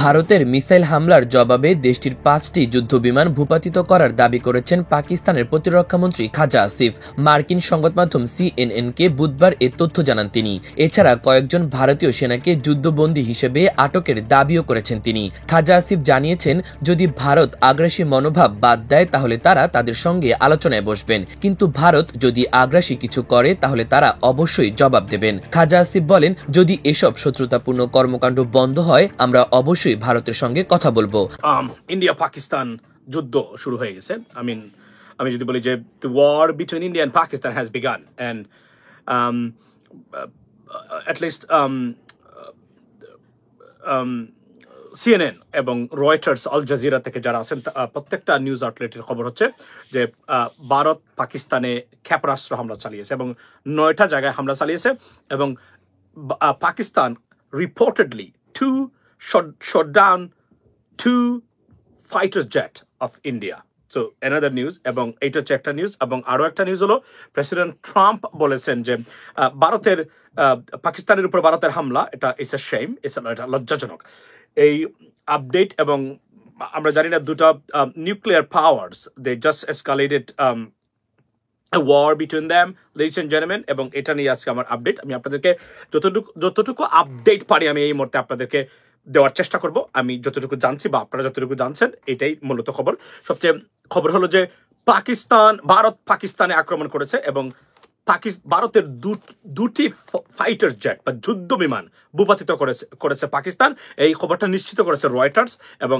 ভারতের মিসাইল হামলার জবাবে দেশটির ৫টি যুদ্ধবিমান ভূপাতিত করার দাবি করেছেন পাকিস্তানের প্রতিরক্ষামন্ত্রী খাজা আসিফ। মার্কিন সংবাদমাধ্যম CNN-কে বুধবার এ তথ্য জানান তিনি। এছাড়া কয়েকজন ভারতীয় সেনাকে যুদ্ধবন্দী হিসেবে আটকের দাবিও করেছেন তিনি। খাজা আসিফ জানিয়েছেন, যদি ভারত আগ্রাসী মনোভাব বাদ দেয় তাহলে তারা তাদের সঙ্গে আলোচনায় বসবেন, কিন্তু ভারত যদি আগ্রাসী কিছু করে তাহলে তারা অবশ্যই জবাব দেবেন। খাজা আসিফ বলেন, যদি এসব শত্রুতাপূর্ণ কর্মকাণ্ড বন্ধ হয় আমরা অবশ্যই ভারতের সঙ্গে কথা বলবো। ইন্ডিয়া পাকিস্তান যুদ্ধ শুরু হয়ে গেছে। আমি যদি বলি যে the war between India and Pakistan has begun, and at least CNN এবং রয়টার্স, আল জাজিরা থেকে যারা আছেন প্রত্যেকটা নিউজ আউটলেটের খবর হচ্ছে যে ভারত পাকিস্তানে ক্ষেপণাস্ত্র হামলা চালিয়েছে এবং 9টা জায়গায় হামলা চালিয়েছে এবং Pakistan reportedly shot down 2 fighter jet of India. So another news, এবং এইটা হচ্ছে একটা নিউজ। এবং আরো একটা নিউজ হলো প্রেসিডেন্ট ট্রাম্প বলেছেন যে ভারতের পাকিস্তানের উপর ভারতের হামলা এটা ইটস এ শেম, এটা লজ্জাজনক। এই আপডেট, এবং আমরা জানি না দুটো nuclear powers they just escalated a war between them, ladies and gentlemen, এবং এটা নিয়ে আজকে আমার আপডেট। আমি আপনাদেরকে যতটুকু আপডেট পারি আমি এই মুহূর্তে আপনাদেরকে দেওয়ার চেষ্টা করব। আমি যতটুকু জানছি বা আপনারা যতটুকু জানছেন এটাই মূলত খবর। সবচেয়ে খবর হলো যে ভারত পাকিস্তানে আক্রমণ করেছে এবং ভারতের দুটি ফাইটার জেট বা যুদ্ধ বিমান ভূপাতিত করেছে পাকিস্তান। এই খবরটা নিশ্চিত করেছে রয়টার্স এবং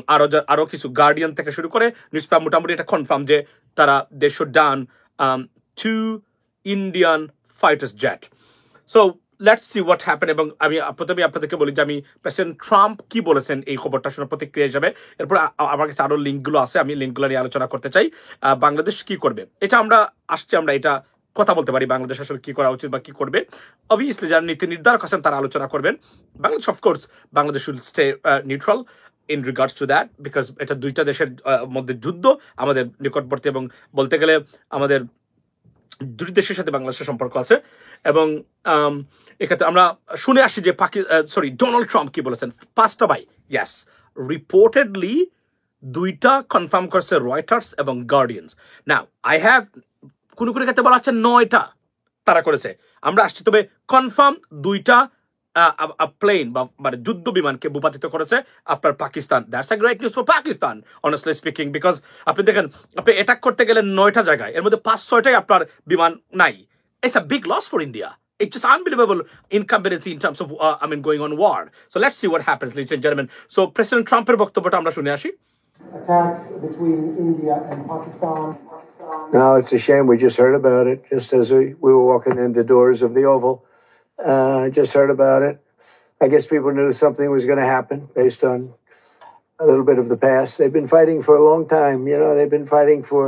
আরো কিছু গার্ডিয়ান থেকে শুরু করে নিউজ পেপার মোটামুটি এটা কনফার্ম যে তারা দে shot down 2 Indian fighters jet. So let's see what happened. এবং আমি প্রথমে আপনাদেরকে বলি যে আমি প্রেসিডেন্ট ট্রাম্প কি বলেছেন এই খবরটা শোনার প্রতিক্রিয়া হিসাবে। এরপর আমার কাছে আরো লিঙ্কগুলো আছে, আমি লিঙ্কগুলো নিয়ে আলোচনা করতে চাই। বাংলাদেশ কি করবে এটা আমরা এটা কথা বলতে পারি, বাংলাদেশ আসলে কি করা উচিত বা কি করবে। অবভিয়াসলি যারা নীতি নির্ধারক আছেন তারা আলোচনা করবেন। Bangladesh of course Bangladesh will stay neutral in regards to that, because এটা দুইটা দেশের মধ্যে যুদ্ধ, আমাদের নিকটবর্তী এবং বলতে গেলে আমাদের দুই দেশের সাথে বাংলাদেশের সম্পর্ক আছে। এবং এক্ষেত্রে আমরা শুনে আসি যে ডোনাল্ড ট্রাম্প কি বলেছেন। 5টা ভাই, ইয়েস, রিপোর্টেডলি 2টা কনফার্ম করছে রয়টার্স এবং গার্ডিয়ানস। নাও আই হ্যাভ কোন ক্ষেত্রে বলা হচ্ছে 9টা তারা করেছে, আমরা আসছি। তবে কনফার্ম 2টা প্লেন বা মানে যুদ্ধ বিমানকে ভূপাতিত করেছে আপনার Pakistan. That's a great news for Pakistan honestly speaking, because আপনি দেখেন আপনি অ্যাটাক করতে গেলে 9টা জায়গায়, এর মধ্যে 5-6টাই আপনার বিমান নাই। It's a big loss for India. It's just unbelievable incumbency in terms of going on war. So let's see what happens, ladies and gentlemen. So President Trump's বক্তব্যটা আমরা শুনে আসি। Attacks between India and Pakistan. No, it's a shame. We just heard about it just as we were walking in the doors of the Oval. I just heard about it. I guess people knew something was going to happen based on a little bit of the past. They've been fighting for a long time. They've been fighting for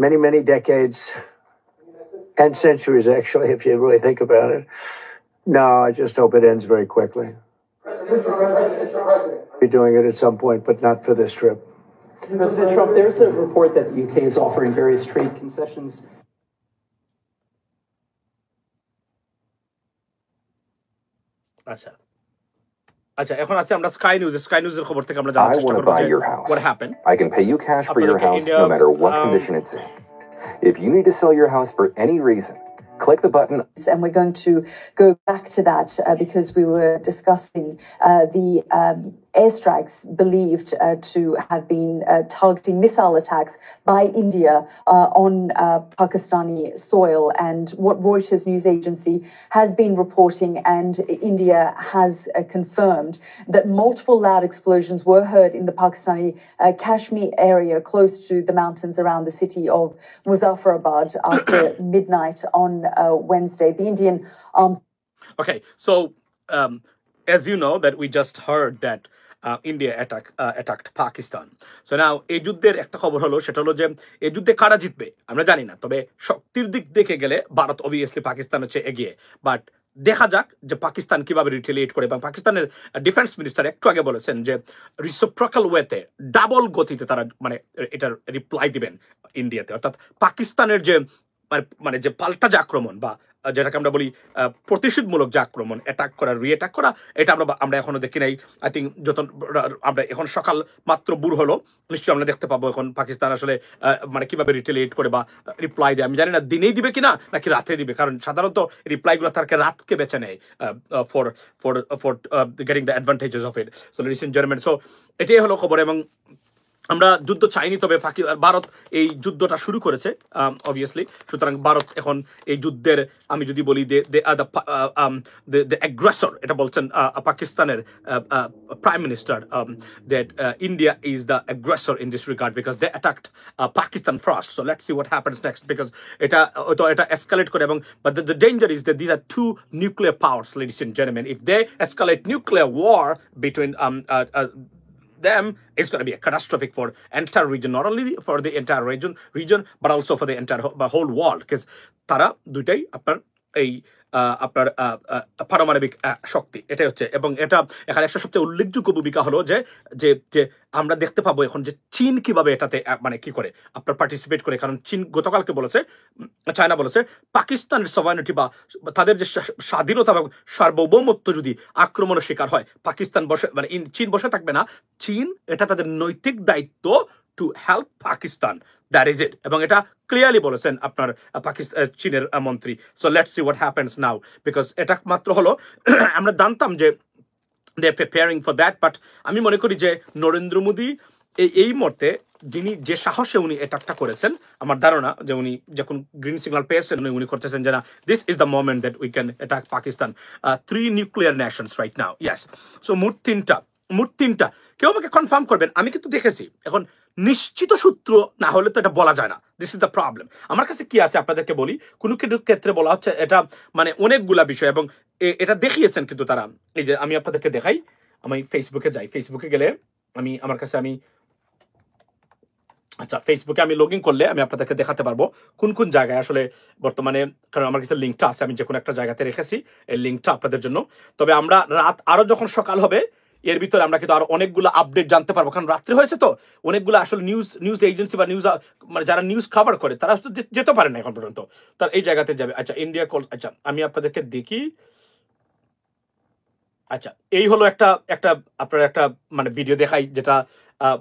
many, many decades and centuries, actually, if you really think about it. No, I just hope it ends very quickly. We'll be doing it at some point, but not for this trip. President Trump, there's a report that the UK is offering various trade concessions. আচ্ছা, এখন আছে আমরা sky নিউজের খবর থেকে আমরা জানার চেষ্টা করব যে what happened. I can pay you cash for your house no matter what condition it's in. If you need to sell your house for any reason, click the button. And we're going to go back to that because we were discussing the airstrikes believed to have been targeting missile attacks by India on Pakistani soil, and what Reuters news agency has been reporting, and India has confirmed that multiple loud explosions were heard in the Pakistani Kashmir area close to the mountains around the city of Muzaffarabad after midnight on Wednesday. The Indian armed... Okay, so as you know that we just heard that India attacked Pakistan. So now এই যুদ্ধের একটা খবর হলো, সেটা হলো যে এই যুদ্ধে কারা জিতবে আমরা জানি না, তবে শক্তির দিক দেখে গেলে ভারত অবভিয়াসলি পাকিস্তান হচ্ছে এগিয়ে। বাট দেখা যাক যে পাকিস্তান কিভাবে রিটেলিয়েট করে। এবং পাকিস্তানের ডিফেন্স মিনিস্টার একটু আগে বলেছেন যে রিসিপ্রোকাল ওয়েতে ডাবল গতিতে তারা এটার রিপ্লাই দিবেন ইন্ডিয়াতে। অর্থাৎ পাকিস্তানের যে পাল্টা যে আক্রমণ বা যেটাকে আমরা বলি প্রতিশোধমূলক যে আক্রমণ, অ্যাটাক করা, রিঅ্যাটাক করা, এটা আমরা এখনো দেখি নাই। আই থিঙ্ক যত আমরা এখন সকাল মাত্র বুর হলো, নিশ্চয়ই আমরা দেখতে পাবো এখন পাকিস্তান আসলে মানে কিভাবে রিটেলিয়েট করে বা রিপ্লাই দেয়। আমি জানি না দিনেই দিবে কিনা নাকি রাতে দিবে, কারণ সাধারণত রিপ্লাইগুলো তাকে রাতকে বেছে নেয় for for for getting the advantages of it. So ladies and gentleman, so এটাই হলো খবর। এবং আমরা যুদ্ধ চাইনি, তবে ভারত এই যুদ্ধটা শুরু করেছে অবভিয়াসলি। সুতরাং ভারত এখন এই যুদ্ধের, আমি যদি বলি দে আর দ্য অ্যাগ্রেসর, এটা বলছেন পাকিস্তানের prime minister, that India is the aggressor in this regard because they attacked Pakistan first. So let's see what happens next, because এটা এসকালেট করে। এবং but the danger is that this are two nuclear powers, ladies and gentleman. If they escalate nuclear war between them, it's going to be a catastrophic for entire region, not only for the entire region but also for the entire whole world, because তারা দুইটাই আপনার পারমাণবিক শক্তি, এটাই হচ্ছে। এবং এটা এখানে একটা সবচেয়ে উল্লেখযোগ্য ভূমিকা হলো যে যে যে আমরা দেখতে পাবো এখন যে চীন কিভাবে এটাতে মানে কি করে আপনার পার্টিসিপেট করে। কারণ চীন গতকালকে বলেছে, চায়না বলেছে, পাকিস্তানের সভারেনিটি বা তাদের যে স্বাধীনতা এবং সার্বভৌমত্ব যদি আক্রমণের শিকার হয়, পাকিস্তান বসে মানে চীন বসে থাকবে না। চীন, এটা তাদের নৈতিক দায়িত্ব to help Pakistan, that is it. এবং এটা ক্লিয়ারলি বলেছেন আপনার চীনের মন্ত্রী। So let's see what happens now, because এটা মাত্র হলো আমরা জানতাম যে দে প্রিপেয়ারিং ফর দ্যাট, বাট আমি মনে করি যে নরেন্দ্র মোদী এই মুহূর্তে যিনি যে সাহসে উনি অ্যাটাকটা করেছেন, আমার ধারণা যে উনি যখন গ্রিন সিগন্যাল পেয়েছেন উনি করতেছেন যে না, this is the moment that we can attack Pakistan. 3 nuclear Nations right now, yes. So মোট তিনটা কেউ আমাকে কনফার্ম করবেন, আমি কিন্তু দেখেছি। এখন নিশ্চিত সূত্র না হলে তো এটা বলা যায় না, দিস ইজ দ্য প্রবলেম। আমার কাছে কি আছে আপনাদেরকে বলি, কোনো ক্ষেত্রে বলা হচ্ছে এটা মানে অনেকগুলা বিষয়, এবং এটা দেখিয়েছেন কিন্তু তারা। এই যে আমি আপনাদেরকে দেখাই, আমি ফেসবুকে যাই, ফেসবুকে গেলে আচ্ছা ফেসবুকে আমি লগ ইন করলে আমি আপনাদেরকে দেখাতে পারবো কোন কোন জায়গায় আসলে বর্তমানে, কারণ আমার কাছে লিঙ্কটা আছে, আমি যে কোনো একটা জায়গাতে রেখেছি এই লিঙ্কটা আপনাদের জন্য। তবে আমরা রাত আরো যখন সকাল হবে এর ভিতরে আমরা কিন্তু আরো অনেকগুলো আপডেট জানতে পারবো, কারণ রাত্রে হয়েছে তো অনেকগুলো আসলে নিউজ এজেন্সি বা নিউজ মানে যারা নিউজ কভার করে তারা যেতে পারে না এখন পর্যন্ত, তার এই জায়গাতে যাবে। আচ্ছা ইন্ডিয়া কল, আচ্ছা আমি আপনাদেরকে দেখি। আচ্ছা এই হলো একটা আপনার একটা মানে ভিডিও দেখাই, যেটা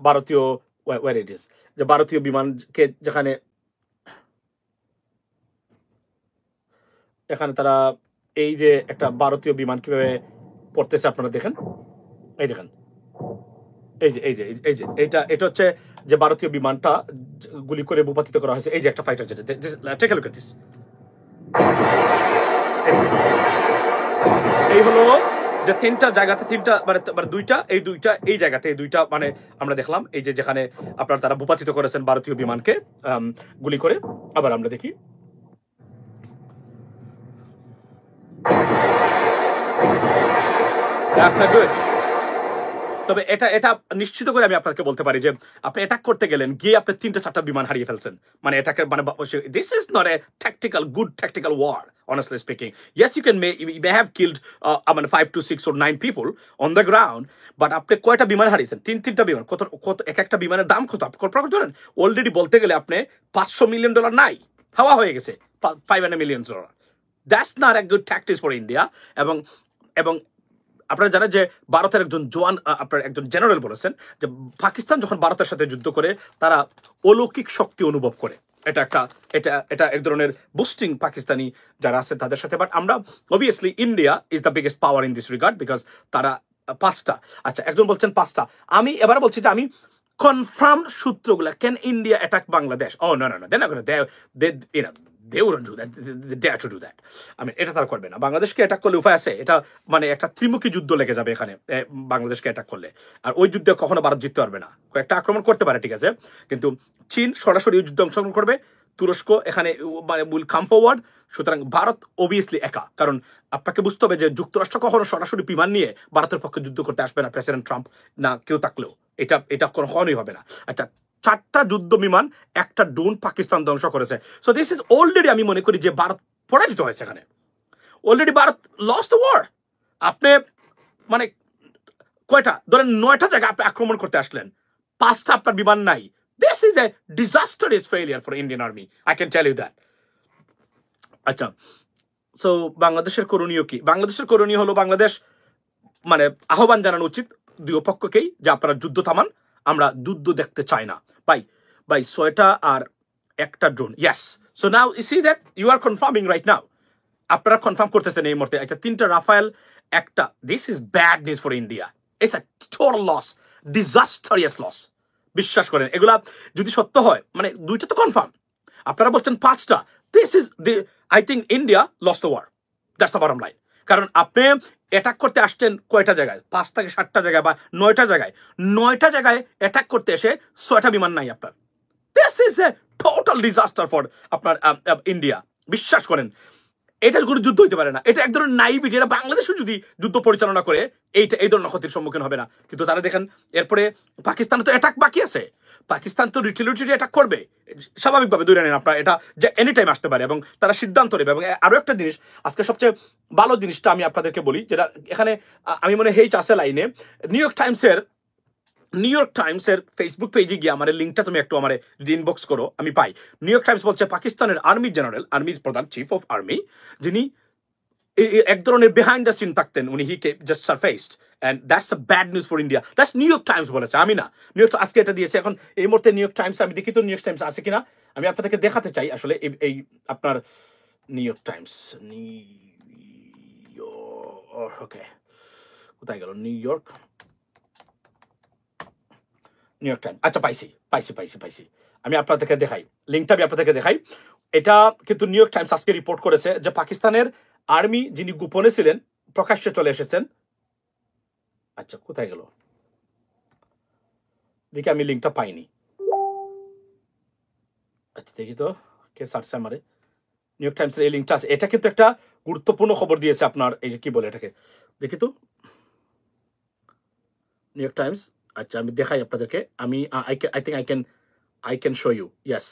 ভারতীয় where it is, যে ভারতীয় বিমানকে যেখানে এখানে তারা এই যে একটা ভারতীয় বিমান কিভাবে পড়তেছে আপনারা দেখেন, এই দেখেন, এই যে এটা হচ্ছে যে ভারতীয় বিমানটা গুলি করে ভূপাতিত করা হয়েছে। এই যে একটা fighter jet, take a look at this. এই হলো যে তিনটা জায়গাতে, তিনটা মানে দুইটা এই জায়গাতে, এই দুইটা মানে আমরা দেখলাম এই যে যেখানে আপনার তারা ভূপাতিত করেছেন ভারতীয় বিমানকে গুলি করে। আবার আমরা দেখি, তবে এটা নিশ্চিত করে আমি আপনাকে বলতে পারি যে আপনি অ্যাটাক করতে গেলেন, গিয়ে আপনি 3-4টা বিমান হারিয়ে ফেলছেন। মানে এটাকে মানে this is not a good tactical war, honestly speaking. Yes, you may have killed 5 to 6 or 9 people on the ground, but আপনি কয়টা বিমান হারিয়েছেন? 3টা বিমান। কত একটা বিমানের দাম কত আপনি কল্পনা করতে পারেন? অলরেডি বলতে গেলে আপনি $500 million নাই, হাওয়া হয়ে গেছে $500 million। That's not a good tactics for India. এবং আপনারা জানেন যে ভারতের একজন জওয়ান, আপনার একজন জেনারেল বলেছেন যে পাকিস্তান যখন ভারতের সাথে যুদ্ধ করে তারা অলৌকিক শক্তি অনুভব করে। এটা এক ধরনের বুস্টিং পাকিস্তানি যারা আছে তাদের সাথে। বাট আমরা obviously India is the biggest power in this regard, because তারা 5টা। আচ্ছা একজন বলছেন 5টা, আমি এবার বলছি যে আমি কনফার্ম সূত্রগুলা, ক্যান ইন্ডিয়া অ্যাটাক বাংলাদেশ? ও না, they wouldn't do that, they dare to do that. এটা তারা করবে না। বাংলাদেশকে অ্যাটাক করলে উপায় আছে, এটা মানে একটা ত্রিমুখী যুদ্ধ লেগে যাবে এখানে বাংলাদেশকে অ্যাটাক করলে। আর ওই যুদ্ধে কখনো ভারত জিততে পারবে না। কয়েকটা আক্রমণ করতে পারে ঠিক আছে, কিন্তু চীন সরাসরি ওই যুদ্ধে অংশগ্রহণ করবে, তুরস্ক এখানে মানে উইল কাম ফরওয়ার্ড। সুতরাং ভারত অবভিয়াসলি একা, কারণ আপনাকে বুঝতে হবে যে যুক্তরাষ্ট্র কখনো সরাসরি বিমান নিয়ে ভারতের পক্ষে যুদ্ধ করতে আসবে না, প্রেসিডেন্ট ট্রাম্প না কেউ থাকলেও এটা কখনোই হবে না। আচ্ছা 4টা যুদ্ধ বিমান, একটা ড্রোন পাকিস্তান ধ্বংস করেছে। সো দিস ইজ অলরেডি, আমি মনে করি যে ভারত পরাজিত হয়েছে এখানে, already Bharat lost the war. আপনি মানে কয়টা ধরেন 9টা জায়গায় আপনি আক্রমণ করতে আসলেন, 5টা আপনার বিমান নাই। This is a disastrous failure for Indian army, I can tell you that. আচ্ছা সো বাংলাদেশের করণীয় কি? বাংলাদেশের করণীয় হলো বাংলাদেশ মানে আহ্বান জানানো উচিত দুই পক্ষকেই যে আপনারা যুদ্ধ থামান, আমরা যুদ্ধ দেখতে চাই না। ভাই 6টা আর একটা drone, yes. So now you see that you are confirming right now, আপনারা কনফার্ম করতেছেন এই মুহূর্তে একটা 3টা রাফায়েল একটা, this is bad news for India, it's a total loss, disastrous loss. বিশ্বাস করেন এগুলা যদি সত্য হয়, মানে 2টা তো কনফার্ম, আপনারা বলছেন 5টা, this is I think India loss the war, that's the bottom line. কারণ আপনি অ্যাটাক করতে আসছেন কয়টা জায়গায়, 5 থেকে 7টা জায়গায় বা 9টা জায়গায়, 9টা জায়গায় অ্যাটাক করতে এসে 6টা বিমান নাই আপনার। This is A total disaster for আপনার ইন্ডিয়া। বিশ্বাস করেন এটা কোনো যুদ্ধ হইতে পারে না, এটা এক ধরনের নাইভিটি। এটা বাংলাদেশও যদি যুদ্ধ পরিচালনা করে এই ধরনের ক্ষতির সম্মুখীন হবে না। কিন্তু তারা দেখেন এরপরে পাকিস্তানে তো অ্যাটাক বাকি আছে, পাকিস্তান তো রিটেলিটরি অ্যাটাক করবে স্বাভাবিকভাবে, ধরে নেন আপনারা এটা যে এনি টাইম আসতে পারে এবং তারা সিদ্ধান্ত নেবে। এবং আরো একটা জিনিস, আজকে সবচেয়ে ভালো জিনিসটা আমি আপনাদেরকে বলি, যেটা এখানে আমি মনে হেইচ আছে লাইনে, নিউ ইয়র্ক টাইমসের ফেসবুক পেজে গিয়ে আমার লিঙ্কটা তুমি একটু আমার যদি ইনবক্স করো আমি পাই। নিউ ইয়র্ক টাইমস বলছে পাকিস্তানের আর্মির প্রধান চিফ অফ আর্মি, যিনি এক ধরনের বিহাইন্ড দ্য সিন থাকতেন, উনি he just surfaced and that's a bad news for India. That's New York Times বলেছে, আমি না। নিউ ইয়র্ক আজকে এটা দিয়েছে। এখন এই মুহূর্তে নিউ ইয়র্ক টাইমস আমি দেখি তো নিউ ইয়র্ক টাইমস আছে কিনা, আমি আপনাদেরকে দেখাতে চাই আসলে এই আপনার নিউ ইয়র্ক টাইমস। ওকে, কোথায় গেল নিউ ইয়র্ক টাইম? আচ্ছা পাইছি। আমি আপনাদেরকে দেখাই লিঙ্কটা, আমি আপনাদেরকে দেখাই। এটা কিন্তু নিউ ইয়র্ক টাইমস আজকে রিপোর্ট করেছে যে পাকিস্তানের আর্মি যিনি গোপনে ছিলেন প্রকাশ্যে চলে এসেছেন। আচ্ছা কোথায় গেল দেখি, আমি লিঙ্কটা পাইনি। আচ্ছা দেখি তো কে সার্চ আমারে। নিউ ইয়র্ক টাইমসের এই লিঙ্কটা আছে, এটা কিন্তু একটা গুরুত্বপূর্ণ খবর দিয়েছে আপনার, এই যে কি বলে এটাকে, দেখি তো নিউ ইয়র্ক টাইমস। আচ্ছা আমি দেখাই আপনাদেরকে, আমি I think I can show you. Yes,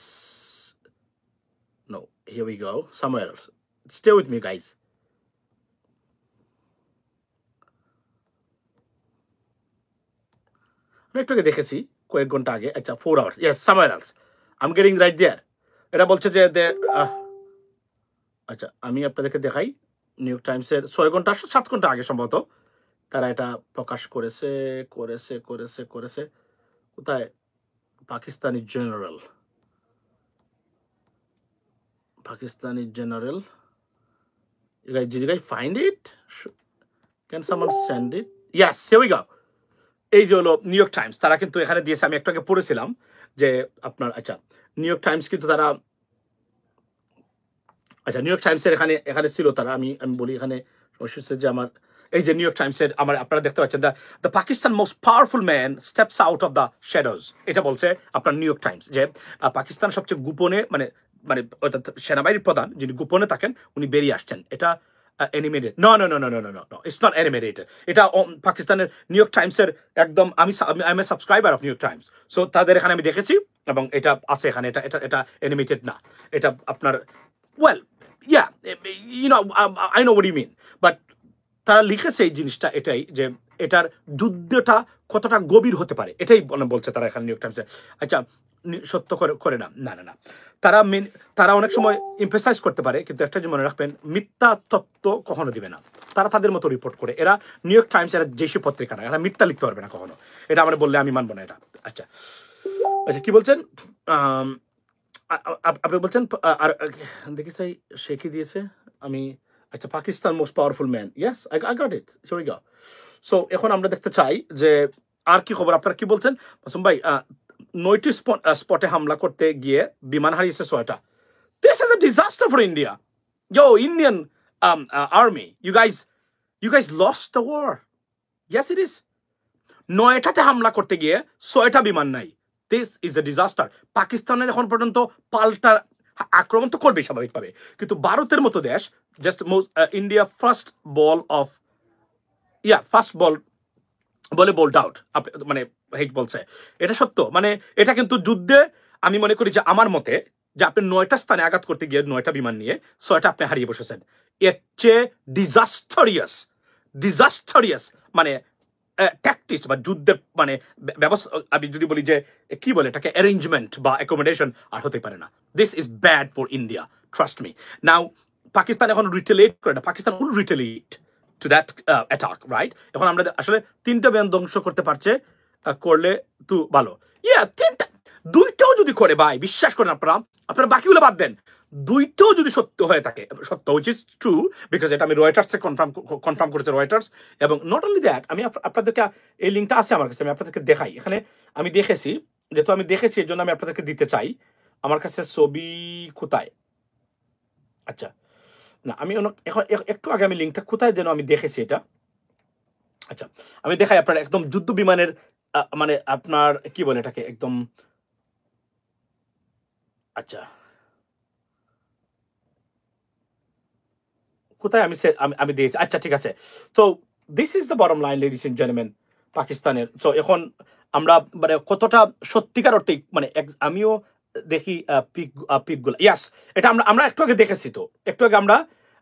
no, here we go, somewhere else. Stay with me guys. আমি একটু আগে দেখেছি কয়েক ঘন্টা আগে। আচ্ছা 4 hours, yes, somewhere else, I'm getting right there. এটা বলছে যে আচ্ছা আমি আপনাদেরকে দেখাই, নিউ ইয়র্ক টাইমসের 6 ঘন্টা 7 ঘন্টা আগে সম্ভবত তারা এটা প্রকাশ করেছে। কোথায়? Pakistani general, did you guys find it? Can someone send it? Yes, here we go. এই যে হলো নিউ ইয়র্ক টাইমস, তারা কিন্তু এখানে দিয়েছে, আমি একটু আগে পড়েছিলাম যে আপনার, আচ্ছা নিউ ইয়র্ক টাইমস কিন্তু তারা, আচ্ছা নিউ ইয়র্ক টাইমসের এখানে ছিল তারা, আমি বলি এখানে সমস্যা যে আমার এই যে নিউ ইয়র্ক টাইমসের আমার, আপনারা দেখতে পাচ্ছেন the Pakistan most powerful man steps out of the shadows, এটা বলছে আপনার নিউ ইয়র্ক টাইমস, যে পাকিস্তান সবচেয়ে গোপনে মানে সেনাবাহিনীর প্রধান যিনি গোপনে থাকেন উনি বেরিয়ে আসছেন। এটা animated, no, it's not animated. এটা পাকিস্তানের নিউ ইয়র্ক টাইমসের একদম, আমি a subscriber of New York Times, so তাদের এখানে আমি দেখেছি এবং এটা আছে এখানে, এটা অ্যানিমেটেড না, এটা আপনার well yeah you know I know what you mean, but তারা লিখেছে এই জিনিসটা এটাই যে এটার যুদ্ধটা কতটা গভীর হতে পারে, এটাই বলছে তারা এখানে নিউ ইয়র্ক টাইমসে। আচ্ছা সত্য করে না, তারা অনেক সময় এমফেসাইজ করতে পারে, কিন্তু একটা যে মনে রাখবেন, মিথ্যা তত্ত্ব কখনো দিবে না, তারা তাদের মতো রিপোর্ট করে। এরা নিউ ইয়র্ক টাইমস এরা যেসব পত্রিকা না, এরা মিথ্যা লিখতে পারবে না কখনো, এটা আমরা বললে আমি মানবো না এটা। আচ্ছা কি বলছেন আপনি? বলছেন আর দেখি চাই সে কি দিয়েছে আমি। আচ্ছা Pakistan most powerful man, yes I got it, here we go. So এখন আমরা দেখতে চাই যে আর কি খবর, আপনারা কি বলছেন? মাসুম ভাই 9টি স্পটে হামলা করতে গিয়ে বিমান হারিয়েছে 6টা। This is a disaster for India. Yo, Indian army, you guys lost the war. Yes, it is. 9টাতে হামলা করতে গিয়ে 6টা বিমান নাই। This is a disaster. পাকিস্তানের এখন পর্যন্ত পাল্টা আক্রমণ তো করবে স্বাভাবিকভাবে, কিন্তু ভারতের মতো দেশ জাস্ট ইন্ডিয়া ফার্স্ট বল বলে বোল্ড আউট, মানে হেট বলছে, এটা সত্য। মানে এটা কিন্তু যুদ্ধে আমি মনে করি যে আমার মতে যে আপনি 9টা স্থানে আঘাত করতে গিয়ে 9টা বিমান নিয়ে 6টা আপনি হারিয়ে বসেছেন, এর চেয়ে ডিজাস্টারিয়াস মানে ট্যাকটিক্স বা যুদ্ধের মানে ব্যবস্থা, আমি যদি বলি যে কি বলে এটাকে, অ্যারেঞ্জমেন্ট বা অ্যাকোমোডেশন আর হতে পারে না। This is bad for India, trust me. Now Pakistan এখন রিটেলিয়েট করে না, Pakistan will retaliate to that attack, right? এখন আমরা আসলে 3টা বিমান ধ্বংস করতে পারছে, করলে তো ভালো। ইয়া 3টা, 2টাও যদি করে ভাই, বিশ্বাস করেন আপনারা বাকিগুলো বাদ দেন, 2টাও যদি সত্য হয়ে থাকে, সত্য উইচ ইজ ট্রু, বিকজ এটা আমি রয়টার্সে কনফার্ম করেছে রয়টার্স। এবং নট অনলি দ্যাট, আমি আপনাদেরকে এই লিঙ্কটা আছে আমার কাছে, আমি আপনাদেরকে দেখাই। এখানে আমি দেখেছি, যেহেতু আমি দেখেছি এর জন্য আমি আপনাদেরকে দিতে চাই। আমার কাছে ছবি কোথায়, আচ্ছা না, আমি এখন একটু আগে আমি লিঙ্কটা কোথায় যেন আমি দেখেছি এটা, আচ্ছা আমি দেখাই আপনার একদম যুদ্ধ বিমানের মানে আপনার কি বলে এটাকে একদম, আচ্ছা কোথায় আমি দিয়েছি, আচ্ছা ঠিক আছে। তো this is the bottom line ladies and gentleman পাকিস্তানের। তো এখন আমরা মানে কতটা সত্যিকার অর্থে মানে আমিও দেখি পিকগুলো, ইয়াস এটা আমরা একটু আগে দেখেছি, তো একটু আগে আমরা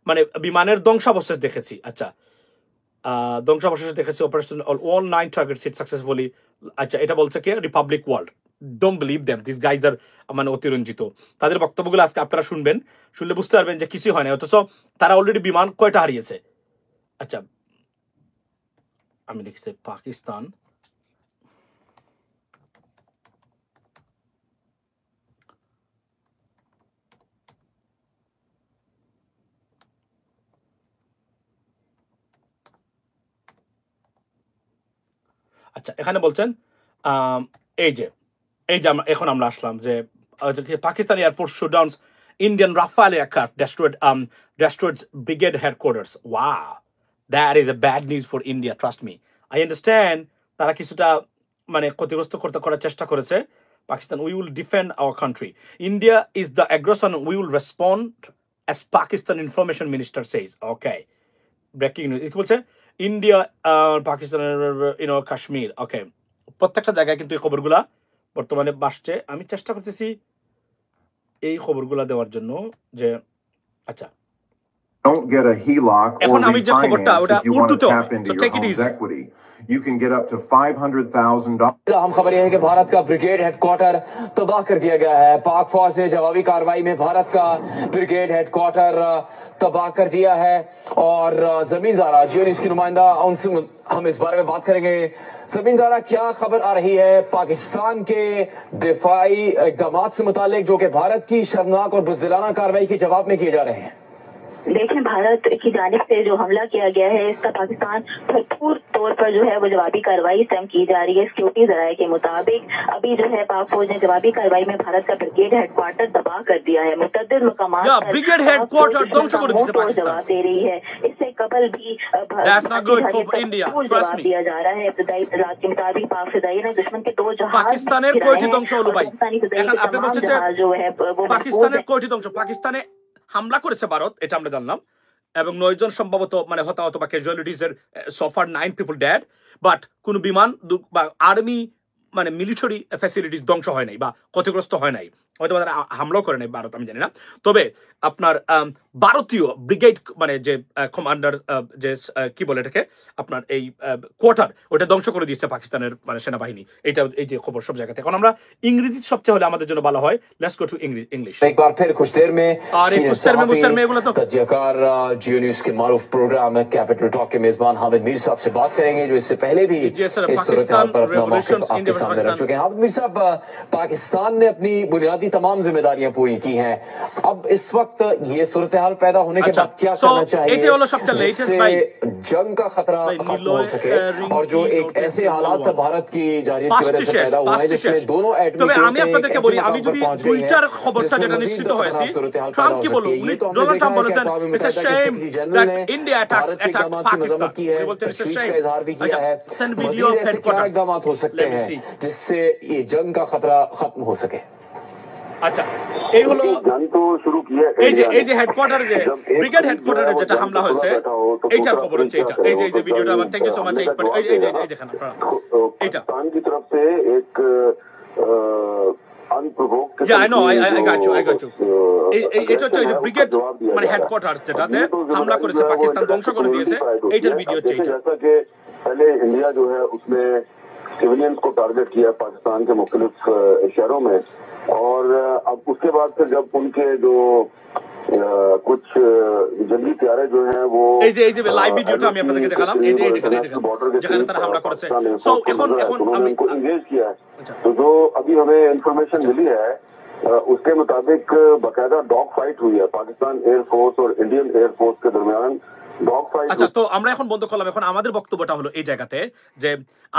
মানে বিমানের ধ্বংসাবশেষ দেখেছি। আচ্ছা ধ্বংসাবশেষ দেখেছি, operation all 9 targets hit successfully. আচ্ছা এটা বলছে কে, Republic World. Don't believe them, this guys are মানে অতিরঞ্জিত। তাদের বক্তব্যগুলো আজকে আপনারা শুনবেন, শুনলে বুঝতে পারবেন যে কিছুই হয় না, অথচ তারা অলরেডি বিমান কয়টা হারিয়েছে। আচ্ছা আমি দেখছি পাকিস্তান, আচ্ছা এখানে বলছেন এই যে এখন আমরা আসলাম যে Pakistan air force shoot down Indian Rafale aircraft destroyed brigade headquarters. Wow, that is a bad news for India, trust me. I understand তারা কিছুটা মানে ক্ষতিগ্রস্ত করার চেষ্টা করেছে Pakistan. We will defend our country. India is the aggressor, we will respond as Pakistan information minister says. Okay, breaking news কি বলছে, India পাকিস্তানের কাশ্মীর। ওকে, প্রত্যেকটা জায়গায় কিন্তু এই খবরগুলা বর্তমানে বাসছে। আমি চেষ্টা করতেছি এই খবরগুলা দেওয়ার জন্য যে আচ্ছা Don't get a HELOC or এখন আমি যে খবরটা refinance ওটা if you want to উর্দুতে tap হবে, into so your take it home's easy. equity. You can get up to $500,000. अहम खबर यह है कि भारत का ब्रिगेड हेडक्वार्टर तबाह कर दिया गया है। पाक फौज ने जवाबी कार्रवाई में भारत का ब्रिगेड हेडक्वार्टर तबाह कर दिया है। और जमीन ज़ारा जियो न्यूज़ की नुमाइंदा, उनसे हम इस बारे में बात करेंगे। जमीन ज़ारा, क्या खबर आ रही है पाकिस्तान के दिफाई इकदाम से मुतालिक जो कि भारत की शर्मनाक और बुज़दिलाना कार्रवाई के जवाब में किए जा रहे हैं? देखें, भारत की जानिब से जो हमला किया गया है इसका पाकिस्तान भरपूर तौर पर जो है वो जवाबी कार्रवाई इस टाइम की जा रही है। सिक्योरिटी जराये के मुताबिक अभी जो है पाक फौज ने जवाबी कार्रवाई में भारत का ब्रिगेड हेडक्वार्टर तबाह कर दिया है। मुतअद्दिद मकामात पर जवाब दे रही है। इससे कबल भी जवाब दिया जा रहा है। इब्तदाई इत्तलात के मुताबिक पाक फिजाई ने दुश्मन के 2 जहाज जो है पाकिस्तान হামলা করেছে ভারত, এটা আমরা জানলাম, এবং 9 জন সম্ভবত মানে হতাহত বা ক্যাজুয়ালিটিজ এর সোফার 9 পিপল ডেড, বাট কোন বিমান বা আর্মি মানে মিলিটারি ফ্যাসিলিটিস ধ্বংস হয় নাই বা ক্ষতিগ্রস্ত হয় নাই, হয়তো তারা হামলাও করে নাই ভারত, আমি জানি না। তবে আপনার ভারতীয় ব্রিগেড মানে যে কমান্ডার যে কি বলে এটাকে আপনার এই কোয়ার্টার, ওটা ধ্বংস করে দিয়েছে পাকিস্তানের মানে সেনাবাহিনী। এটা এই যে খবর সব জায়গাতে। এখন আমরা ইংরেজি সবচেয়ে হলে আমাদের জন্য ভালো হয়। Let's go to English. एक बार फिर कुछ देर में एगुलो तो तजियाकार जियो न्यूज़ के मारूफ प्रोग्राम कैपिटल टॉक के मेजबान हामिद मीर साहब से बात करेंगे, जो इससे पहले भी इस सूरत-ए-हाल पर अपना मौक़िफ़ आपके सामने रख चुके हैं। हामिद मीर साहब, पाकिस्तान ने अपनी बुनियादी तमाम जिम्मेदारियां पूरी की हैं। अब इस वक्त ये सूरत-ए-हाल पैदा होने के बाद क्या करना चाहिए जिससे जंग का खतरा खत्म हो सके, और जो एक ऐसे हालात भारत की जारहियत की वजह से पैदा हुआ है जिसमें दोनों एटमी দুইটার খবরটা যেটা নিশ্চিত হয়েছে, ট্রাম্প কি বলল, ডোনাল্ড ট্রাম্প বলেছেন it's a Shem that India attack Pakistan. उन्होंने बोलते हैं it's a shame, send video of headquarter, इकदाम हो सकते हैं जिससे ये जंग का खतरा खत्म हो सके। আচ্ছা এই হলো এই যে হেডকোয়ার্টার যে ব্রিগেড হেডকোয়ার্টারে যেটা হামলা হয়েছে এইটার খবর হচ্ছে এটা। এই যে ভিডিওটা আমার থ্যাংক ইউ সো মাচ। এই দেখেন আপনারা এটা की तरफ से एक Yeah, I know, I got you. এটা হচ্ছে যে ব্রিগেড মানে হেডকোয়ার্টার যেটাতে হামলা করেছে পাকিস্তান, ধ্বংস করে দিয়েছে, এইটার ভিডিও হচ্ছে এটা। जैसा कि पहले इंडिया जो है उसने सिविलियंस को टारगेट किया पाकिस्तान के मुख्तलिफ शहरों में, और अब उसके बाद से जब उनके जो कुछ जंगी प्यारे जो हैं वो এই যে লাইভ ভিডিওটা আমি আপনাদেরকে দেখালাম, এই যে যেখানে তারা হামলা করেছে। সো এখন আমি उनको इंगेज किया है। तो जो अभी हमें इंफॉर्मेशन मिली है उसके मुताबिक बाकायदा डॉग फाइट हुई है पाकिस्तान एयरफोर्स और इंडियन एयरफोर्स के दरमियान। আচ্ছা, তো আমরা এখন বন্ধ করলাম। এখন আমাদের বক্তব্যটা হলো এই জায়গাতে যে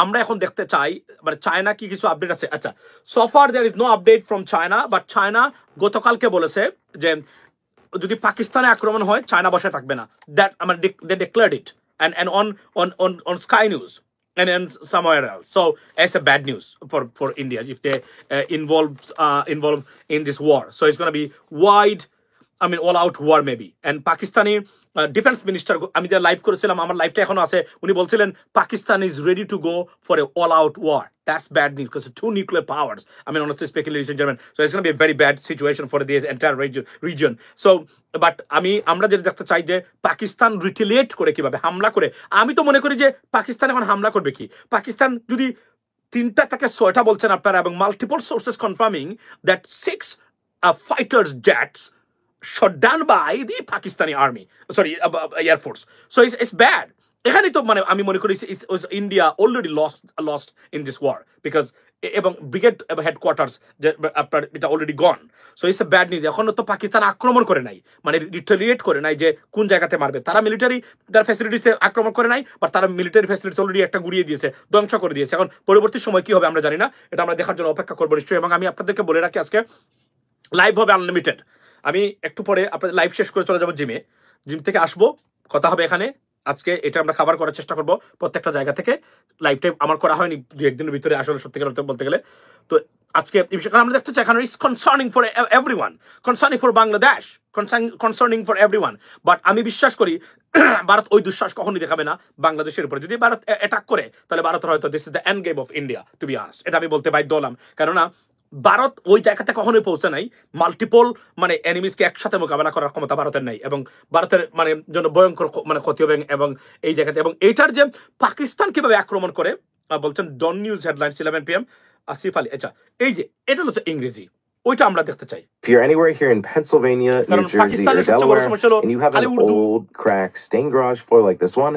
আমরা এখন দেখতে চাই মানে চায়না কি কিছু আপডেট আছে। আচ্ছা, so far there is no update from China, but China গতকালকে বলেছে যে যদি পাকিস্তানে আক্রমণ হয় চায়না বসে থাকবে না। দ্যাট আমার they declared it and on Sky News and somewhere else. So it's a bad news for India if they involved in this war. So it's going to be wide, I mean all out war maybe. And Pakistani defence minister, আমি যে live করেছিলাম, আমার লাইভটা এখনো আছে, উনি বলছিলেন Pakistan is ready to go for a all out war. That's bad news because two nuclear powers. I mean, honestly speaking, ladies and gentlemen, so it's going to be a very bad situation for the entire region. So, but আমরা যেটা দেখতে চাই যে Pakistan retaliate করে কিভাবে হামলা করে। আমি তো মনে করি যে পাকিস্তান এখন হামলা করবে কি, পাকিস্তান যদি 3টা থেকে 6টা বলছেন আপনারা এবং multiple sources confirming that 6 fighters jets shot down by the Pakistani army, sorry, Air Force. So it's bad. এখানে তো মানে আমি মনে করি India already lost in this war because এবং ব্রিগেড হেডকোয়ার্টার্স আপনার এটা already gone. So it's a bad news. এখন তো পাকিস্তান আক্রমণ করে নাই, মানে রিটেলিয়েট করে নাই যে কোন জায়গাতে মারবে। তারা মিলিটারি তার ফ্যাসিলিটিসে আক্রমণ করে নাই, বা তারা মিলিটারি ফ্যাসিলিটিস অলরেডি একটা গুড়িয়ে দিয়েছে, ধ্বংস করে দিয়েছে। এখন পরবর্তী সময় কি হবে আমরা জানি না, এটা আমরা দেখার জন্য অপেক্ষা করবো নিশ্চয়ই। এবং আমি আপনাদেরকে বলে রাখি আজকে লাইভ হবে আনলিমিটেড। আমি একটু পরে আপনাদের লাইভ শেষ করে চলে যাবো জিম থেকে আসবো, কথা হবে এখানে। আজকে এটা আমরা খাবার করার চেষ্টা করবো প্রত্যেকটা জায়গা থেকে। লাইভটা আমার করা হয়নি 2-1 দিনের ভিতরে আসলে সত্যি কথা বলতে গেলে। তো আজকে আমরা দেখতে চাই, কারণ it's concerning for everyone, concerning for Bangladesh, concerning for everyone. But আমি বিশ্বাস করি ভারত ওই দুঃসাহস কখনোই দেখাবে না বাংলাদেশের উপরে। যদি ভারত অ্যাটাক করে তাহলে ভারতের হয়তো this is the end game of India, to be honest. এটা আমি বলতে বাধ্য হলাম, কেননা ভারত ওই জায়গাতে কখনোই পৌঁছে নাই। মাল্টিপল মানে এনিমিসকে একসাথে মোকাবেলা করার ক্ষমতা ভারতের নাই, এবং ভারতের মানে জন্য ভয়ঙ্কর মানে ক্ষতি হবে এবং এই জায়গাতে। এবং এইটার যে পাকিস্তান কিভাবে আক্রমণ করে বলছেন Dawn News headlines 11 PM Asif Ali. আচ্ছা, এই যে এটা হচ্ছে ইংরেজি, ওইটা আমরা দেখতে চাই। If you're anywhere here in Pennsylvania, New Jersey, or Delaware, and you have an old, cracked, stained garage floor like this one,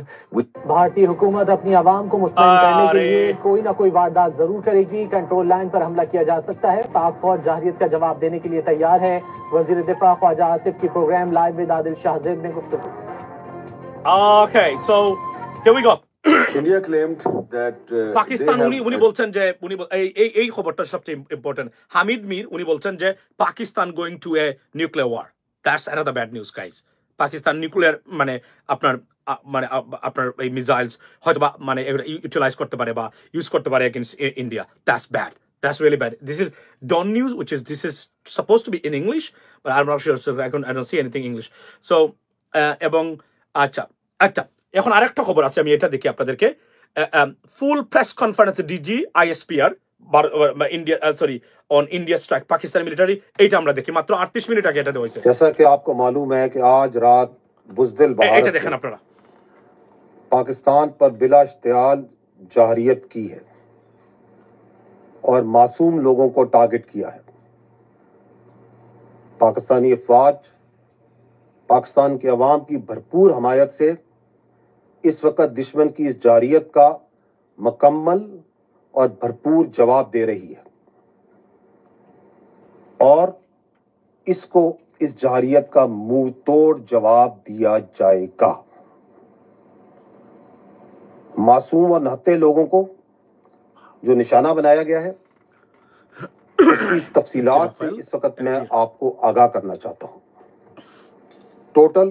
भारतीय हुकूमत अपनी आवाम को मुतमईन करने के लिए कोई ना कोई वारदात जरूर करेगी। कंट्रोल लाइन पर हमला किया जा सकता है। पाक फौज जाहिरियत का जवाब देने के लिए तैयार है। वजीर दिफा ख्वाजा आसिफ की program live with Adil Shahzeb ने गुफ्तगू। Okay, so here we go. India claimed that Pakistan উনি বলছেন যে এই খবরটা সবচেয়ে ইম্পর্টেন্ট। হামিদ মির উনি বলছেন যে Pakistan going to a nuclear war. That's another bad news guys. Pakistan nuclear মানে আপনার এই মিসাইলস হয়তো বা মানে ইউটিলাইজ করতে পারে বা ইউজ করতে পারে against India. That's bad, that's really bad. This is Dawn news this is supposed to be in English, but I'm not sure, so I don't see anything English. So এবং আচ্ছা এখন আরেকটা খবর আছে, আমি এটা দেখি আপনাদেরকে। Full press conference DG ISPR India sorry on India strike Pakistani military, এইটা আমরা দেখি মাত্র 38 মিনিট আগে এটা হয়েছে। जैसा कि आपको मालूम है कि आज रात बुज़दिल এটা দেখেন আপনারা, पाकिस्तान पर बिला इश्तियाल जाहिरियत की है और मासूम लोगों को टारगेट किया है। पाकिस्तानी अफवाज पाकिस्तान के अवाम की भरपूर हमायत से इस वक्त दुश्मन की इस जारियत का मुकम्मल और भरपूर जवाब दे रही है और इसको इस जारियत का मुंह तोड़ जवाब दिया जाएगा। मासूम और नहत्ते लोगों को जो निशाना बनाया गया है उसकी तफसीलात से इस वक्त मैं आपको आगाह करना चाहता हूं। টোটাল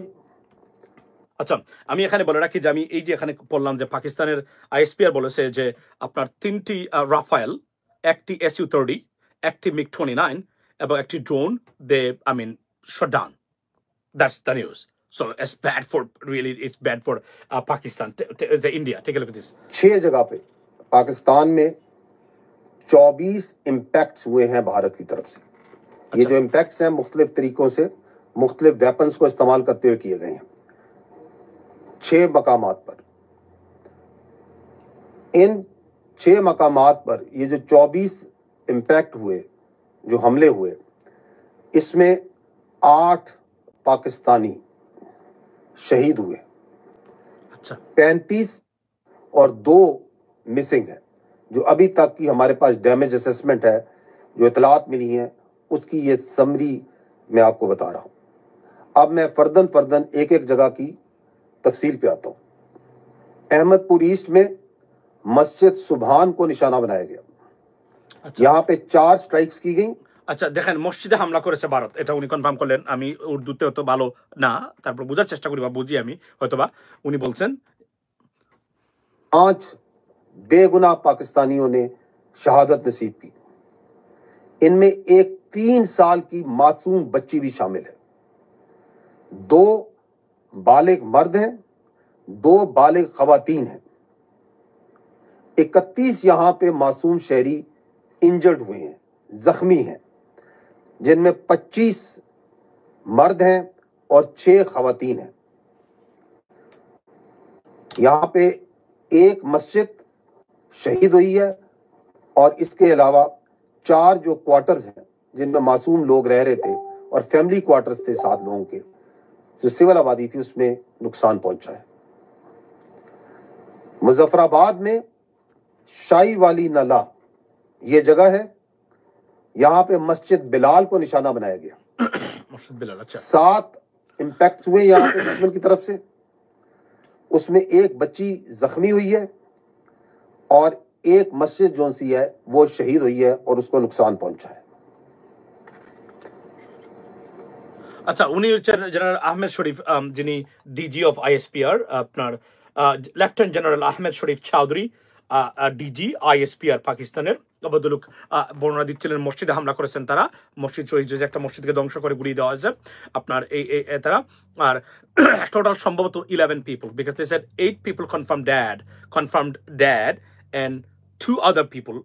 আচ্ছা, আমি এখানে বলে রাখি যে আমি এই যে এখানে বললাম যে পাকিস্তানের ISPR বলেছে যে আপনার 3টি রাফায়েল, একটি SU-30, একটি MiG-29 এবং একটি drone they shut down. That's the news. So it's bad for really, it's bad for Pakistan, the India. Take a look at this. 6 जगह पे पाकिस्तान में 24 इम्पैक्ट्स हुए हैं भारत की तरफ से। ये जो इम्पैक्ट्स हैं मुख्तलिफ तरीकों से मुख्तलिफ वेपन्स को इस्तेमाल करते हुए किए गए हैं 6 मकामात पर। इन 6 मकामात पर ये जो 24 इम्पैक्ट हुए जो हमले हुए इसमें 8 पाकिस्तानी शहीद हुए, 35 और 2 मिसिंग है। जो अभी तक की हमारे पास डैमेज असेसमेंट है, जो इतलात मिली हैं, उसकी ये समरी मैं आपको बता रहा हूं। अब मैं फर्दन एक एक जगह की तफसील पे आता हूं। अहमदपुर ईस्ट में मस्जिद सुभान को निशाना बनाया गया। यहाँ पे 4 स्ट्राइक्स की गई। আচ্ছা দেখেন মসজিদে হামলা করেছে ভারত, এটা উনি কনফার্ম করলেন। আমি উর্দুতে অত ভালো না, তারপর বোঝার চেষ্টা করি বা বুঝি আমি হয়তোবা। উনি বলছেন 5 बेगुनाह पाकिस्तानियों ने शहादत नसीब की। इनमें एक 3 साल की मासूम बच्ची भी शामिल है। 2 बालिग मर्द हैं, 2 बालिग खवातीन हैं। 31 यहां पे मासूम शहरी इंजर्ड हुए हैं, जख्मी हैं, जिनमें 25 मर्द हैं और 6 खवातीन हैं। यहां पे एक मस्जिद शहीद हुई है और इसके अलावा 4 जो क्वार्टर्स हैं जिनमें मासूम लोग रह रहे थे और फैमिली क्वार्टर्स थे 7 लोगों के, जो सिविल आबादी थी, उसमें नुकसान पहुंचा है। मुजफ्फराबाद में शाही वाली नला ये जगह है, यहां पे मस्जिद बिलाल को निशाना बनाया गया। मस्जिद बिलाल, अच्छा। 7 इंपैक्ट हुए यहां पे दुश्मन की तरफ से, उसमें एक बच्ची जख्मी हुई है और एक मस्जिद जो सी है वो शहीद हुई है और उसको नुकसान पहुंचा है। আচ্ছা উনি হচ্ছেন জেনারেল আহমেদ শরীফ, যিনি ডিজি অফ আইএসপিআর, আপনার লেফটেন্যান্ট জেনারেল আহমেদ শরীফ চৌধুরী, ডিজি আইএসপিআর পাকিস্তানের। অবদলুক বর্ণনা দিচ্ছিলেন মসজিদে হামলা করেছেন তারা, মসজিদ শহীদ যে একটা মসজিদকে ধ্বংস করে গুড়িয়ে দেওয়া হয়েছে আপনার এই তারা। আর টোটাল সম্ভবত 11 people, because they said 8 people confirmed dead and 2 other people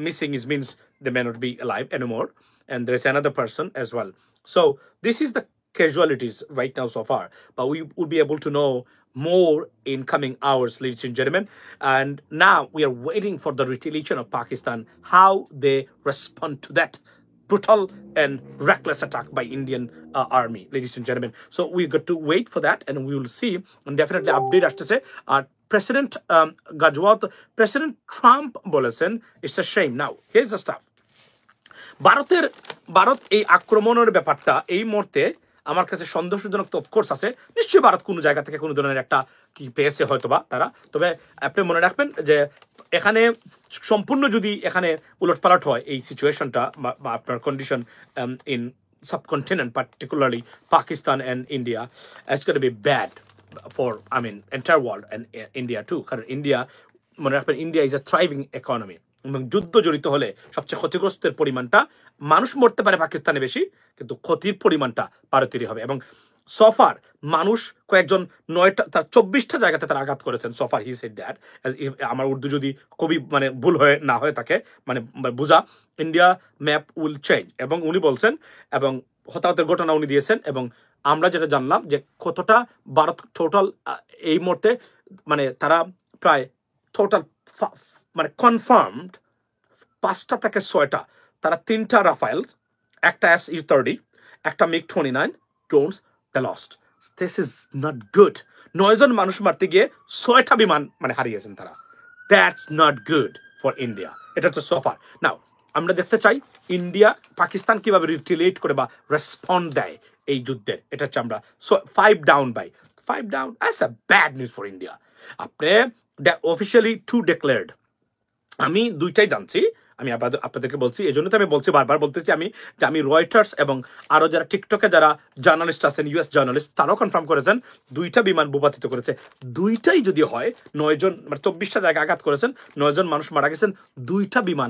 missing. Is means they may not be alive anymore, and there is another person as well. So this is the casualties right now so far, but we will be able to know more in coming hours, ladies and gentlemen. And now we are waiting for the retaliation of Pakistan, how they respond to that brutal and reckless attack by Indian army, ladies and gentlemen. So we got to wait for that, and we will see, and definitely update as to say President Gajwat, President Trump বলেছেন it's a shame. Now here's the stuff. Bharat এই আক্রমণের ব্যাপারটা এই মুহূর্তে আমার কাছে সন্দেহজনক তো অফকোর্স আছে। নিশ্চয়ই ভারত কোনো জায়গা থেকে কোনো ধরনের একটা কি পেয়েছে হয়তোবা তারা। তবে আপনি মনে রাখবেন যে এখানে সম্পূর্ণ যদি এখানে উলটপালট হয় এই সিচুয়েশনটা বা আপনার condition in subcontinent, particularly Pakistan and India, it's gonna be bad for entire world and India too. কারণ ইন্ডিয়া, মনে রাখবেন, India is a thriving economy, এবং যুদ্ধ জড়িত হলে সবচেয়ে ক্ষতিগ্রস্তের পরিমাণটা, মানুষ মরতে পারে পাকিস্তানে বেশি, কিন্তু ক্ষতির পরিমাণটা ভারতেরই হবে। এবং সফার মানুষ কয়েকজন 24টা জায়গাতে তারা আঘাত করেছেন সফার। হি সেড দ্যাট, আমার উর্দু যদি কবি ভুল হয়ে না হয়ে থাকে বুঝা, ইন্ডিয়া ম্যাপ উইল চেঞ্জ। এবং উনি বলছেন, এবং হতাহতের ঘটনা উনি দিয়েছেন, এবং আমরা যেটা জানলাম যে কতটা ভারত টোটাল এই মুহূর্তে তারা প্রায় টোটাল কনফার্মড 5টা থেকে 6টা, তারা 3টা রাফায়েল, একটা SU-30, একটা MiG-29 drones they lost. This is not good. 9 জন মানুষ মারতে গিয়ে 6টা বিমান হারিয়েছেন তারা। That's not good for India. এটা তো সফার। নাও আমরা দেখতে চাই ইন্ডিয়া পাকিস্তান কিভাবে রিটেলিয়েট করে বা রেসপন্ড দেয় এই যুদ্ধের। এটা হচ্ছে আমরা 5 down. That's a bad news for India. আপনি অফিসিয়ালি 2 declared, আমি 2টাই জানছি, আমি আপনাদেরকে বলছি, এই জন্য তো আমি বলছি, বারবার বলতেছি আমি যে আমি রয়টার্স এবং আরো যারা টিকটকে যারা জার্নালিস্ট আছেন, US জার্নালিস্ট, তারাও কনফার্ম করেছেন 2টা বিমান ভূপাতিত করেছে। 2টাই যদি হয়, 9 জন 24টা জায়গায় আঘাত করেছেন, 9 জন মানুষ মারা গেছেন, 2টা বিমান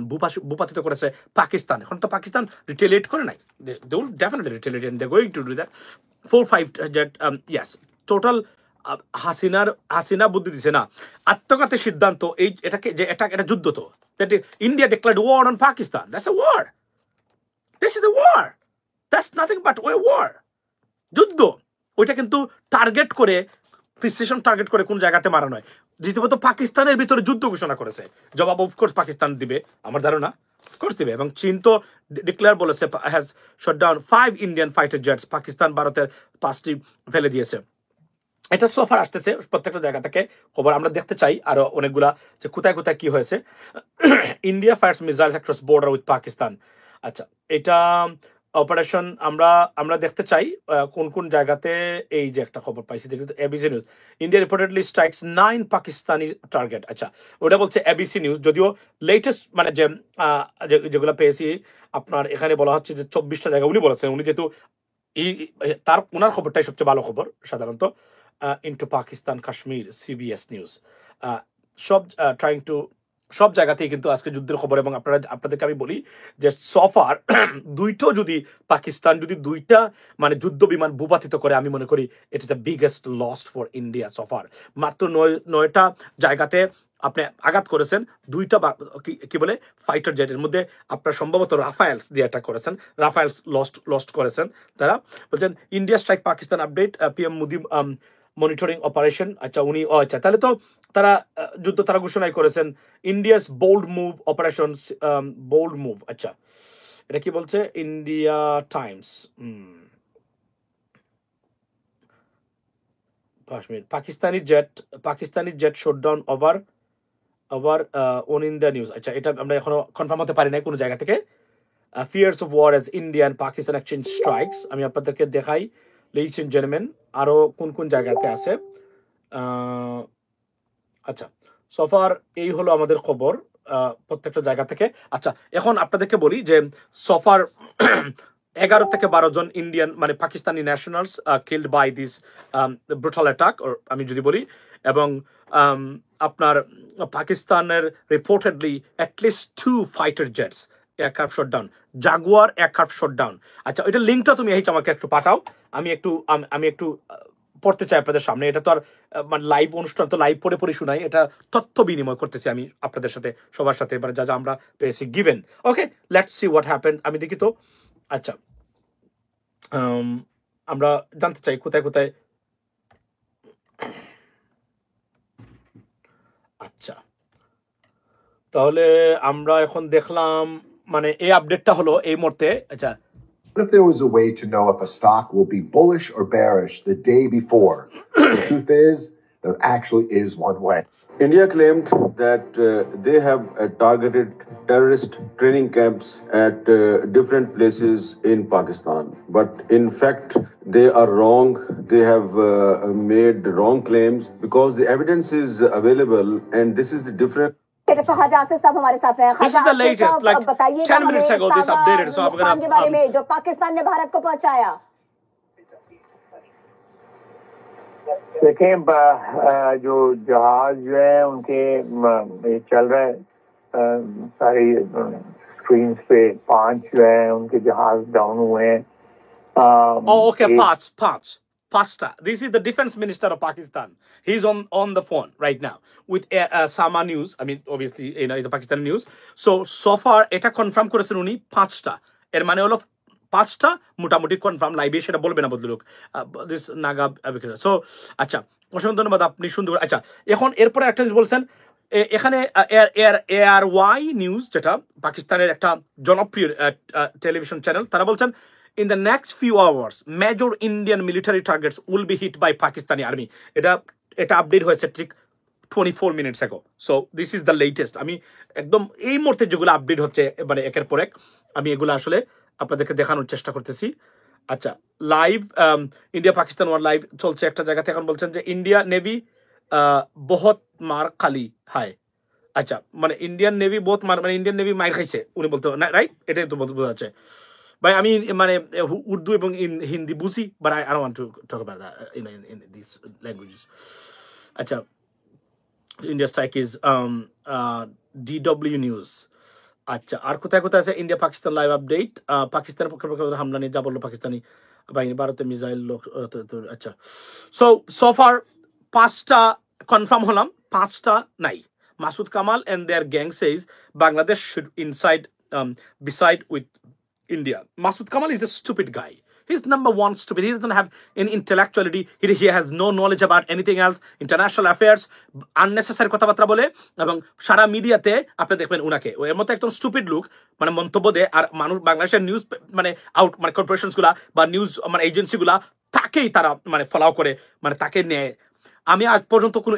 ভূপাতিত করেছে পাকিস্তান। এখন তো পাকিস্তান রিটেলিয়েট করে নাই, they will definitely retaliate and they're going to do that. 4-5 jet, yes, total Hasina বুদ্ধি দিছে না, আত্মঘাতের সিদ্ধান্ত। এটা যুদ্ধ তো, that India declared war on Pakistan. That's a war. This is a war. That's nothing but a war. যুদ্ধ ওইটা কিন্তু টার্গেট করে, প্রিসিশন টার্গেট করে কোন জায়গাতে মারা নয়। রীতিমতো পাকিস্তানের ভিতরে যুদ্ধ ঘোষণা করেছে, জবাব অফকোর্স পাকিস্তান দিবে আমার ধারণা। অফকোর্স দিবে। এবং চীন তো ডিক্লেয়ার বলেছে has shot down 5 Indian fighter jets, Pakistan ভারতের 5টি ফেলে দিয়েছে। এটা সোফার আসতেছে প্রত্যেকটা জায়গা থেকে খবর, আমরা দেখতে চাই আরো অনেকগুলা যে কোথায় কোথায় কি হয়েছে। India fires missiles across border with Pakistan. আচ্ছা, এটা অপারেশন আমরা দেখতে চাই কোন কোন জায়গাতে। এই যে একটা খবর পাইছি দেখি, ABC news, India reportedly strikes 9 Pakistani target. আচ্ছা, ওটা বলছে এবিসি নিউজ, যদিও লেটেস্ট মানে যে যেগুলো পেয়েছি আপনার এখানে বলা হচ্ছে যে 24টা জায়গা উনি বলেছেন, উনি যেহেতু ওনার খবরটাই সবচেয়ে ভালো খবর সাধারণত। Into Pakistan Kashmir, CBS news, সব জায়গাতেই কিন্তু আজকে যুদ্ধের খবর। এবং আপনাদেরকে আমি বলি যে সফার পাকিস্তান যদি দুইটা মানে যুদ্ধ বিমান ভূপাতিত করে, আমি মনে করি it is the biggest loss for India suffer. মাত্র 9টা জায়গাতে আপনি আঘাত করেছেন, 2টা কি বলে ফাইটার জেটের মধ্যে আপনার সম্ভবত রাফায়েলস দিয়ে অ্যাটাক করেছেন, রাফায়েলস লস্ট করেছেন তারা। বলছেন India strike Pakistan update, PM Modi monitoring operation. আচ্ছা, উনি আচ্ছা তাহলে তো তারা যুদ্ধ তারা ঘোষণাই করেছেন। India's bold move operation, bold move. আচ্ছা, এটা কি বলছে India Times. Pakistani jet shot down over on India news. আচ্ছা, এটা আমরা এখনো কনফার্ম হতে পারি না কোনো জায়গা থেকে। Fears of war as India and Pakistan exchange strikes. আমি আপনাদেরকে দেখাই লেডিস এন্ড জেন্টলম্যান আরো কোন কোন জায়গাতে আছে। আচ্ছা, সফার এই হলো আমাদের খবর প্রত্যেকটা জায়গা থেকে। আচ্ছা, এখন আপনাদেরকে বলি যে সফার 11 থেকে 12 জন ইন্ডিয়ান মানে Pakistani nationals killed by this brutal attack, আমি যদি বলি। এবং আপনার পাকিস্তানের reportedly at least 2 fighter jets aircraft shot down, Jaguar aircraft shot down. আচ্ছা, ওইটা লিঙ্কটা তুমি আমাকে একটু পাঠাও, আমি একটু পড়তে চাই আপনাদের সামনে। এটা তো আর মানে লাইভ অনুষ্ঠান, তো লাইভ পড়ে শোনাই, এটা তথ্য বিনিময় করতেছি আমি আপনাদের সাথে, সবার সাথে, মানে যা যা আমরা পেয়েছি given. Okay, let's see what happened, আমি দেখি তো। আচ্ছা, আমরা জানতে চাই কোথায় কোথায়। আচ্ছা, তাহলে আমরা এখন দেখলাম মানে এই আপডেটটা হলো এই মুহূর্তে। আচ্ছা, What if there was a way to know if a stock will be bullish or bearish the day before? The truth is, there actually is one way. India claimed that they have targeted terrorist training camps at different places in Pakistan. But in fact, they are wrong. They have made wrong claims because the evidence is available, and this is the difference. हमारे साथ हैं। This is the latest, like 10 minutes ago this updated, so नुकसान के बारे में जो पाकिस्तान ने भारत को पहुंचाया। देखिए, जो जहाज जो है उनके ये चल रहा है, सारी स्क्रीन पे 5 जो है उनके जहाज डाउन हुए हैं। Oh, okay, Pasta. This is the defense minister of Pakistan. He's on the phone right now with Sama News. I mean, obviously, the Pakistan news. So far, এটা কনফার্ম করেছেন উনি 5টা। এর মানে হলো 5টা মোটামুটি কনফার্ম, লাইভে সেটা বলবে না বদলুক দিস নাগা। সো আচ্ছা, অসংখ্য ধন্যবাদ, আপনি সুন্দর। আচ্ছা, এখন এরপরে একটা জিনিস বলছেন এখানে ARY নিউজ, যেটা পাকিস্তানের একটা জনপ্রিয় টেলিভিশন চ্যানেল, তারা বলছেন in the next few hours major Indian military targets will be hit by Pakistani army. এটা আপডেট হয়েছে ঠিক 24 minutes ago. So this is the latest. আমি একদম এই মুহূর্তে যেগুলো আপডেট হচ্ছে মানে একের পর এক আমি এগুলো আসলে আপনাদেরকে দেখানোর চেষ্টা করতেছি। আচ্ছা, live India Pakistan war live চলছে একটা জায়গাতে। এখন বলছেন যে ইন্ডিয়া নেভি বহুত মার খালি হায়। আচ্ছা, মানে ইন্ডিয়ান নেভি বহুত মার, মানে ইন্ডিয়ান নেভি মার খাইছে উনি বলতে, রাইট? এটাই তো বোঝা যাচ্ছে ভাই। আমি মানে উর্দু এবং হিন্দি বুঝি, but I don't want to talk about that in these languages. আচ্ছা, India strike is DW news. আচ্ছা, আর কোথায় কোথায় আছে ইন্ডিয়া পাকিস্তান লাইভ আপডেট। পাকিস্তানের পক্ষে হামলা নিয়ে যা বললো পাকিস্তানি বাহিনী, ভারতে মিসাইল। আচ্ছা, so far 5টা কনফার্ম হলাম, 5টা নাই। Masood Kamal and their gang says Bangladesh should beside with India. Masood Kamal is a stupid guy. He's number one stupid. He doesn't have any intellectuality. He has no knowledge about anything else, international affairs, unnecessary কথাবার্তা বলে এবং সারা মিডিয়াতে আপনি দেখবেন উনাকে এর মতো একদম স্টুপিড লুক মানে মন্তব্য দেয় আর মানুষ বাংলাদেশের নিউজ মানে মানে কর্পোরেশনস গুলা বা নিউজ মানে এজেন্সি গুলা তাকেই তারা মানে ফলো করে মানে তাকে নেয় আমি আজ পর্যন্ত কোনো